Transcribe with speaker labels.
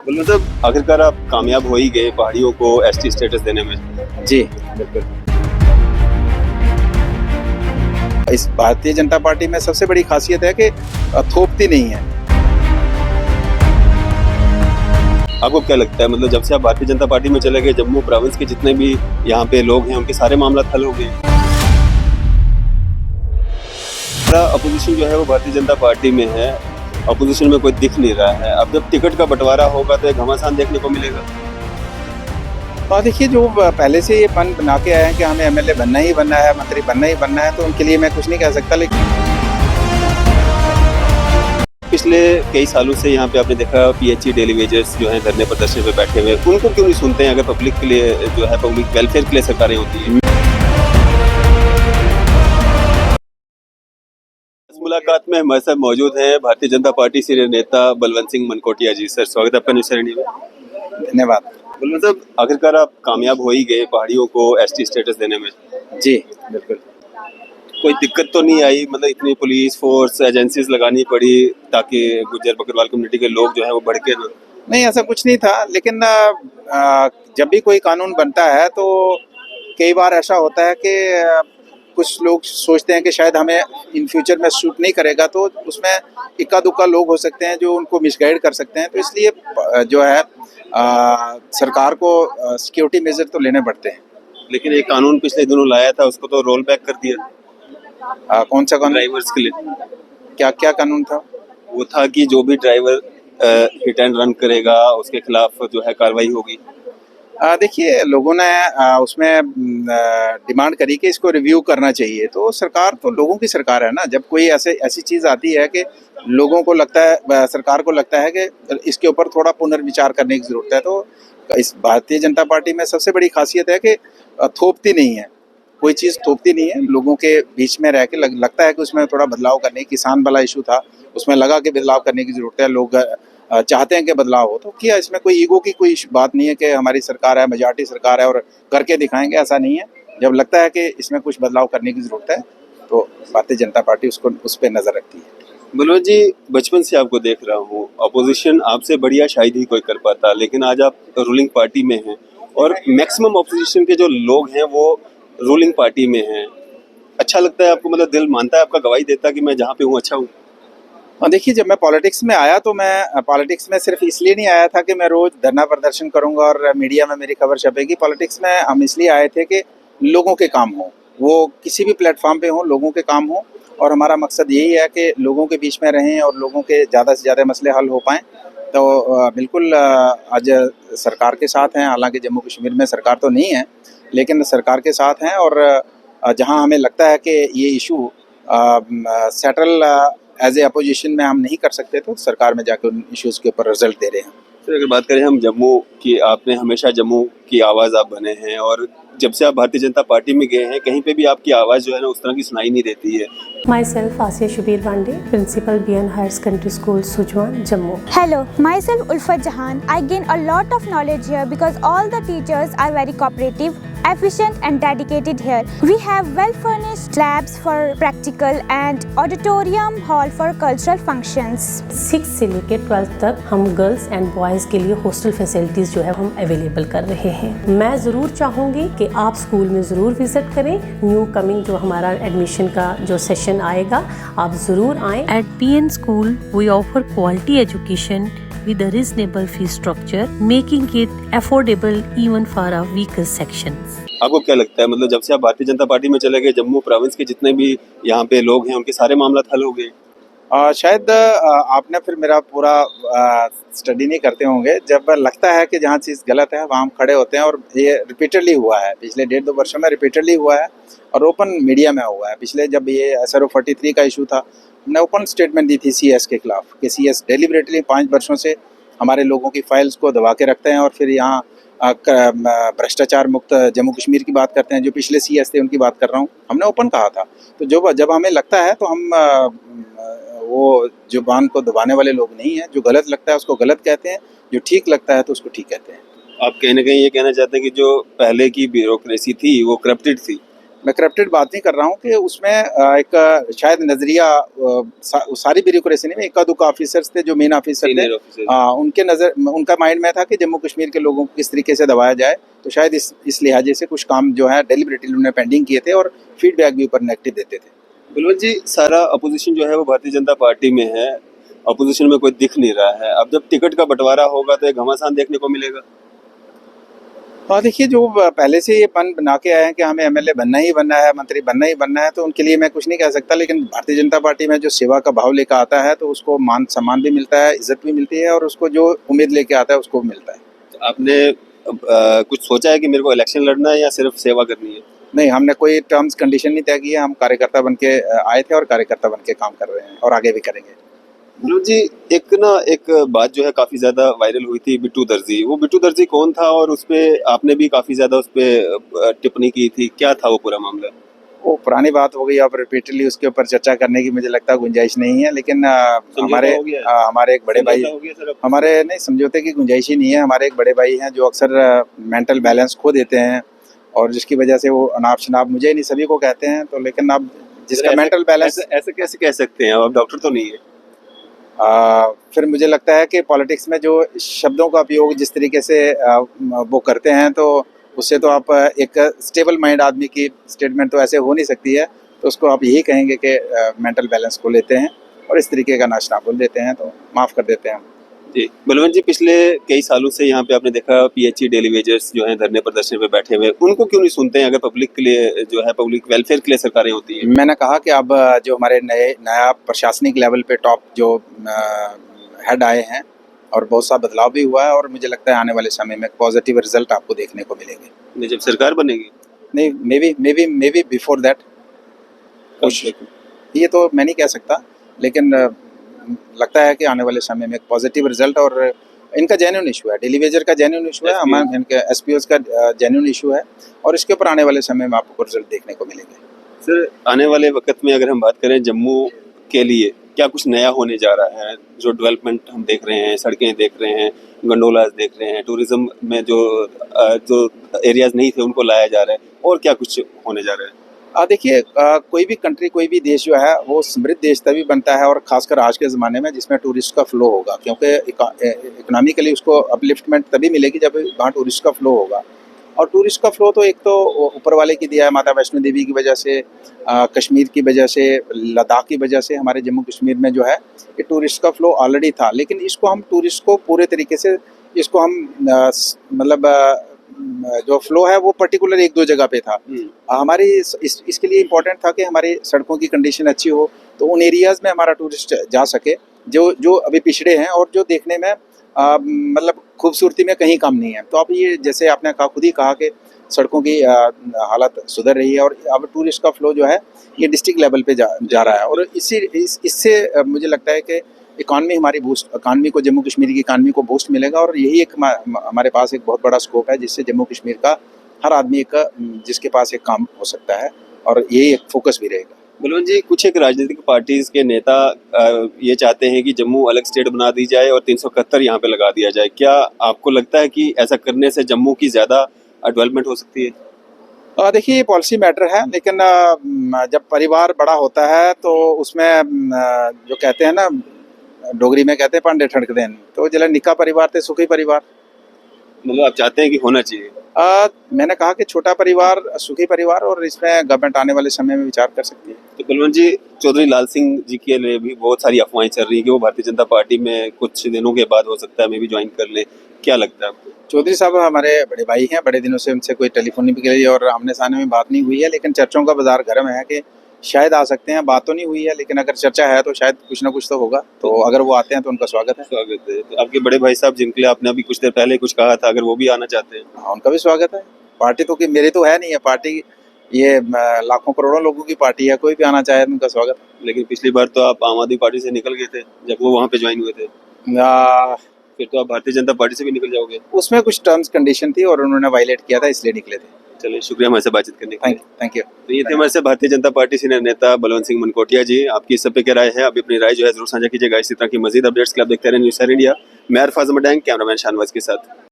Speaker 1: मतलब आखिरकार आप कामयाब हो ही गए पहाड़ियों को एसटी स्टेटस देने में।
Speaker 2: जी बिल्कुल। इस भारतीय जनता पार्टी में सबसे बड़ी खासियत है कि थोपती नहीं है।
Speaker 1: आपको क्या लगता है, मतलब जब से आप भारतीय जनता पार्टी में चले गए, जम्मू प्रोविंस के जितने भी यहाँ पे लोग हैं उनके सारे मामला हल हो गए? पूरा अपोजिशन जो है वो भारतीय जनता पार्टी में है, अपोजिशन में कोई दिख नहीं रहा है। अब जब टिकट का बंटवारा होगा तो एक घमासान देखने को मिलेगा।
Speaker 2: और देखिए, जो पहले से ये मन बना के आए हैं कि हमें एमएलए बनना ही बनना है, मंत्री बनना ही बनना है, तो उनके लिए मैं कुछ नहीं कह सकता। लेकिन
Speaker 1: पिछले कई सालों से यहाँ पे आपने देखा पीएचई डेली वेजर्स जो हैं धरने प्रदर्शन पे बैठे हुए, उनको क्यों नहीं सुनते हैं? अगर पब्लिक के लिए जो है, पब्लिक वेलफेयर के लिए सरकारें होती हैं। इस मुलाकात में हमारे साथ मौजूद हैं भारतीय जनता पार्टी सीनियर नेता बलवंत सिंह मनकोटिया जी। सर, स्वागत है आपका न्यूज़ सैनिक में।
Speaker 2: धन्यवाद।
Speaker 1: बलवंत साहब, आखिरकार आप कामयाब हो ही गए पहाड़ियों को एसटी स्टेटस देने में।
Speaker 2: जी बिल्कुल।
Speaker 1: कोई दिक्कत तो नहीं आई? मतलब इतनी पुलिस फोर्स एजेंसीज लगानी पड़ी ताकि गुज्जर बकरवाल कम्युनिटी के लोग जो है वो भड़के ना?
Speaker 2: नहीं, ऐसा कुछ नहीं था। लेकिन जब भी कोई कानून बनता है तो कई बार ऐसा होता है कि कुछ लोग सोचते हैं कि शायद हमें इन फ्यूचर में सूट नहीं करेगा, तो उसमें इक्का दुक्का लोग हो सकते हैं जो उनको मिसगाइड कर सकते हैं। तो इसलिए जो है सरकार को सिक्योरिटी मेजर तो लेने पड़ते हैं।
Speaker 1: लेकिन एक कानून पिछले दिनों लाया था, उसको तो रोल बैक कर दिया।
Speaker 2: कौन सा कानून?
Speaker 1: ड्राइवर्स के लिए।
Speaker 2: क्या क्या कानून था?
Speaker 1: वो था कि जो भी ड्राइवर हिट एंड रन करेगा उसके खिलाफ जो है कार्रवाई होगी।
Speaker 2: देखिए, लोगों ने उसमें डिमांड करी कि इसको रिव्यू करना चाहिए। तो सरकार तो लोगों की सरकार है ना। जब कोई ऐसी चीज़ आती है कि लोगों को लगता है, सरकार को लगता है कि इसके ऊपर थोड़ा पुनर्विचार करने की ज़रूरत है, तो इस भारतीय जनता पार्टी में सबसे बड़ी खासियत है कि थोपती नहीं है। कोई चीज़ थोपती नहीं है। लोगों के बीच में रह के लगता है कि उसमें थोड़ा बदलाव करने, किसान वाला इशू था, उसमें लगा कि बदलाव करने की ज़रूरत है। लोग चाहते हैं कि बदलाव हो, तो किया। इसमें कोई ईगो की कोई बात नहीं है कि हमारी सरकार है, मेजॉरिटी सरकार है और करके दिखाएंगे, ऐसा नहीं है। जब लगता है कि इसमें कुछ बदलाव करने की ज़रूरत है तो भारतीय जनता पार्टी उस पर नज़र रखती है।
Speaker 1: बलवंत जी, बचपन से आपको देख रहा हूँ, अपोजिशन आपसे बढ़िया शायद ही कोई कर पाता, लेकिन आज आप रूलिंग पार्टी में हैं और मैक्सिमम अपोजिशन के जो लोग हैं वो रूलिंग पार्टी में हैं। अच्छा लगता है आपको? मतलब दिल मानता है आपका, गवाही देता कि मैं जहाँ पे हूँ अच्छा हूँ?
Speaker 2: और देखिए, जब मैं पॉलिटिक्स में आया तो मैं पॉलिटिक्स में सिर्फ इसलिए नहीं आया था कि मैं रोज़ धरना प्रदर्शन करूंगा और मीडिया में मेरी खबर छपेगी। पॉलिटिक्स में हम इसलिए आए थे कि लोगों के काम हो, वो किसी भी प्लेटफॉर्म पे हो, लोगों के काम हो। और हमारा मकसद यही है कि लोगों के बीच में रहें और लोगों के ज़्यादा से ज़्यादा मसले हल हो पाएँ। तो बिल्कुल आज सरकार के साथ हैं। हालांकि जम्मू कश्मीर में सरकार तो नहीं है, लेकिन सरकार के साथ हैं। और जहां हमें लगता है कि ये issue settle as a opposition में हम नहीं कर सकते, तो सरकार में जाकर उन इश्यूज़ के ऊपर रिजल्ट दे रहे हैं।
Speaker 1: तो अगर बात करें हम जम्मू की, आपने हमेशा जम्मू की आवाज़ आप बने हैं और जब से आप भारतीय जनता पार्टी में गए हैं कहीं पे भी आपकी आवाज़ जो है ना उस तरह की सुनाई नहीं देती है।
Speaker 3: Myself Asiya Shubir Wande, Principal BN Higher Secondary School, Sujwan, Jammu.
Speaker 4: Hello, myself Ulfat Jahan. I gain a lot of knowledge here because all the teachers are very cooperative, efficient and dedicated here. We have well furnished labs for practical and auditorium hall for cultural functions.
Speaker 3: 6 से लेकर 12th तक हम girls and boys के लिए hostel facilities जो है हम available कर रहे हैं। मैं ज़रूर चाहूँगी कि आप स्कूल में ज़रूर विज़िट करें। न्यू कमिंग जो हमारा एडमिशन का जो सेशन आएगा, आप ज़रूर आएँ।
Speaker 5: At PN School, we offer quality education with a reasonable fee structure, making it affordable even for our weaker sections.
Speaker 1: आपको क्या लगता है, मतलब जब से आप भारतीय जनता पार्टी में चले गए, जम्मू प्रोविंस के जितने भी यहाँ पे लोग हैं उनके सारे मामला हल हो गए?
Speaker 2: शायद आपने फिर मेरा पूरा स्टडी नहीं करते होंगे। जब लगता है कि जहाँ चीज़ गलत है वहाँ हम खड़े होते हैं, और ये रिपीटेडली हुआ है, पिछले 1.5-2 वर्षों में रिपीटेडली हुआ है और ओपन मीडिया में हुआ है। पिछले जब ये SRO 43 का इशू था, हमने ओपन स्टेटमेंट दी थी CS के खिलाफ कि CS डेलिबरेटली 5 वर्षों से हमारे लोगों की फाइल्स को दबा के रखते हैं और फिर यहाँ भ्रष्टाचार मुक्त जम्मू कश्मीर की बात करते हैं। जो पिछले CS थे उनकी बात कर रहा हूँ, हमने ओपन कहा था। तो जब हमें लगता है तो हम वो जुबान को दबाने वाले लोग नहीं हैं। जो गलत लगता है उसको गलत कहते हैं, जो ठीक लगता है तो उसको ठीक कहते हैं।
Speaker 1: आप कहीं ना कहीं ये कहना चाहते हैं कि जो पहले की ब्यूरोक्रेसी थी वो करप्टेड थी,
Speaker 2: मैं करप्टेड बात नहीं कर रहा हूँ कि उसमें एक शायद नजरिया सारी ब्यूरोक्रेसी नहीं में इक्का दुक्का ऑफिसर्स थे जो मेन ऑफिसर थे,
Speaker 1: सीनियर ऑफिसर।
Speaker 2: उनके नज़र उनका माइंड में था कि जम्मू कश्मीर के लोगों को किस तरीके से दबाया जाए, तो शायद इस लिहाजे से कुछ काम जो है डेलिबरेटली उन्होंने पेंडिंग किए थे और फीडबैक भी ऊपर नेगेटिव देते थे।
Speaker 1: बलवंत जी, सारा अपोजिशन जो है वो भारतीय जनता पार्टी में है, अपोजिशन में कोई दिख नहीं रहा है। अब जब टिकट का बंटवारा होगा तो एक घमासान देखने को मिलेगा।
Speaker 2: हाँ देखिए, जो पहले से ये मन बना के आए हैं कि हमें एमएलए बनना ही बनना है, मंत्री बनना ही बनना है, तो उनके लिए मैं कुछ नहीं कह सकता, लेकिन भारतीय जनता पार्टी में जो सेवा का भाव लेकर आता है तो उसको मान सम्मान भी मिलता है, इज्जत भी मिलती है और उसको जो उम्मीद लेके आता है उसको भी मिलता है।
Speaker 1: तो आपने कुछ सोचा है कि मेरे को इलेक्शन लड़ना है या सिर्फ सेवा करनी है?
Speaker 2: नहीं, हमने कोई टर्म्स कंडीशन नहीं तय की है, हम कार्यकर्ता बन के आए थे और कार्यकर्ता बन के काम कर रहे हैं और आगे भी करेंगे।
Speaker 1: बलवंत जी, एक बात जो है काफी ज्यादा वायरल हुई थी, बिट्टू दर्जी। वो बिट्टू दर्जी कौन था और उस पे आपने भी काफी ज्यादा उस पे टिप्पणी की थी, क्या था वो पूरा मामला?
Speaker 2: वो पुरानी बात हो गई, अब रिपीटेडली उसके ऊपर चर्चा करने की मुझे लगता है गुंजाइश नहीं है, लेकिन हमारे एक बड़े भाई, हमारे नहीं समझौते की गुंजाइश ही नहीं है। हमारे एक बड़े भाई हैं जो अक्सर मेंटल बैलेंस खो देते हैं और जिसकी वजह से वो अनाप शनाप, मुझे नहीं सभी को कहते हैं, तो लेकिन अब जिसका मेंटल बैलेंस,
Speaker 1: ऐसे कैसे कह सकते हैं? आप डॉक्टर तो नहीं है।
Speaker 2: फिर मुझे लगता है कि पॉलिटिक्स में जो शब्दों का उपयोग जिस तरीके से वो करते हैं, तो उससे तो आप एक स्टेबल माइंड आदमी की स्टेटमेंट तो ऐसे हो नहीं सकती है, तो उसको आप यही कहेंगे कि मेंटल बैलेंस को लेते हैं और इस तरीके का नाचना बोल देते हैं, तो माफ़ कर देते हैं।
Speaker 1: जी बलवंत जी, पिछले कई सालों से यहाँ पे आपने देखा पीएचई डेली वेजर्स जो हैं धरने प्रदर्शन पे बैठे हुए, उनको क्यों नहीं सुनते हैं? अगर पब्लिक के लिए जो है, पब्लिक वेलफेयर के लिए सरकारें होती हैं।
Speaker 2: मैंने कहा कि अब जो हमारे नया प्रशासनिक लेवल पे टॉप जो हेड आए हैं और बहुत सा बदलाव भी हुआ है और मुझे लगता है आने वाले समय में पॉजिटिव रिजल्ट आपको देखने को मिलेंगे।
Speaker 1: नहीं, जब सरकार बनेगी?
Speaker 2: नहीं, मे बी बिफोर दैट, ये तो मैं नहीं कह सकता, लेकिन लगता है कि आने वाले समय में एक पॉजिटिव रिजल्ट, और इनका जेन्युइन इशू है, डेली वेजर का जेन्युइन इशू है, हमारे इनके एसपीओज का जेन्युइन इशू है और इसके ऊपर आने वाले समय में आपको रिजल्ट देखने को मिलेंगे।
Speaker 1: सर, आने वाले वक्त में अगर हम बात करें जम्मू के लिए, क्या कुछ नया होने जा रहा है? जो डेवलपमेंट हम देख रहे हैं, सड़कें देख रहे हैं, गंडोलाज देख रहे हैं, टूरिज्म में जो एरियाज नहीं थे उनको लाया जा रहा है, और क्या कुछ होने जा रहा है?
Speaker 2: देखिए, कोई भी कंट्री, कोई भी देश जो है वो समृद्ध देश तभी बनता है, और खासकर आज के ज़माने में जिसमें टूरिस्ट का फ्लो होगा, क्योंकि इकोनॉमिकली उसको अपलिफ्टमेंट तभी मिलेगी जब वहाँ टूरिस्ट का फ्लो होगा। और टूरिस्ट का फ्लो तो एक तो ऊपर वाले की दिया है, माता वैष्णो देवी की वजह से, कश्मीर की वजह से, लद्दाख की वजह से हमारे जम्मू कश्मीर में जो है ये टूरिस्ट का फ्लो ऑलरेडी था, लेकिन इसको हम टूरिस्ट को पूरे तरीके से, इसको हम मतलब जो फ्लो है वो पर्टिकुलर एक दो जगह पे था। हमारी इसके लिए इम्पोर्टेंट था कि हमारी सड़कों की कंडीशन अच्छी हो, तो उन एरियाज़ में हमारा टूरिस्ट जा सके जो अभी पिछड़े हैं और जो देखने में मतलब खूबसूरती में कहीं कम नहीं है। तो अब ये जैसे आपने खुद ही कहा कि सड़कों की हालत सुधर रही है और अब टूरिस्ट का फ्लो जो है ये डिस्ट्रिक्ट लेवल पे जा रहा है, और इससे मुझे लगता है कि इकॉनमी हमारी बूस्ट, इकॉनमी को, जम्मू कश्मीर की इकॉनमी को बूस्ट मिलेगा, और यही एक हमारे पास एक बहुत बड़ा स्कोप है जिससे जम्मू कश्मीर का हर आदमी का जिसके पास एक काम हो सकता है, और यही एक फोकस भी रहेगा।
Speaker 1: बलवंत जी, कुछ एक राजनीतिक पार्टीज के नेता ये चाहते हैं कि जम्मू अलग स्टेट बना दी जाए और 371 यहाँ पे लगा दिया जाए। क्या आपको लगता है कि ऐसा करने से जम्मू की ज़्यादा डेवलपमेंट हो सकती है?
Speaker 2: देखिए, ये पॉलिसी मैटर है, लेकिन जब परिवार बड़ा होता है तो उसमें जो कहते हैं ना, डोगरी में कहते हैं पांडे ठड़क देन, तो जला निका परिवार थे सुखी परिवार।
Speaker 1: मतलब आप चाहते हैं कि होना चाहिए?
Speaker 2: मैंने कहा कि छोटा परिवार सुखी परिवार, और इसमें गवर्नमेंट आने वाले समय में विचार कर सकती है।
Speaker 1: तो बलवंत जी, चौधरी लाल सिंह जी के लिए भी बहुत सारी अफवाहें चल रही है कि वो भारतीय जनता पार्टी में कुछ दिनों के बाद हो सकता है मैं भी ज्वाइन कर ले, क्या लगता है आपको?
Speaker 2: चौधरी साहब हमारे बड़े भाई हैं, बड़े दिनों से उनसे कोई टेलीफोन के लिए और आमने सामने में बात नहीं हुई है, लेकिन चर्चों का बाजार गर्म है कि शायद आ सकते हैं। बात तो नहीं हुई है, लेकिन अगर चर्चा है तो शायद कुछ ना कुछ तो होगा, तो अगर वो आते हैं तो उनका स्वागत है।
Speaker 1: स्वागत है। तो आपके बड़े भाई साहब जिनके लिए आपने अभी कुछ देर पहले कुछ कहा था, अगर वो भी आना चाहते हैं?
Speaker 2: हाँ, उनका भी स्वागत है। पार्टी तो मेरी तो है नहीं है पार्टी, ये लाखों करोड़ों लोगों की पार्टी है, कोई भी आना चाहे तो उनका स्वागत है।
Speaker 1: लेकिन पिछली बार तो आप आम आदमी पार्टी से निकल गए थे जब वो वहाँ पे ज्वाइन हुए थे, फिर तो आप भारतीय जनता पार्टी से भी निकल जाओगे?
Speaker 2: उसमें कुछ टर्म्स कंडीशन थी और उन्होंने वायलेट किया था, इसलिए निकले थे।
Speaker 1: चलिए, शुक्रिया हमारे से बातचीत करने के लिए।
Speaker 2: Thank you.
Speaker 1: तो ये थे हमारे से भारतीय जनता पार्टी सीनियर नेता बलवंत सिंह मनकोटिया जी। आपकी इस सब पे क्या राय है? अभी अपनी राय जो है जरूर साझा कीजिएगा। इसी तरह की मजीद अपडेट्स के लिए आप देखते रहे न्यूज़ इंडिया। मैं अरफाज मडैंग, कैमरामैन शानवाज के साथ।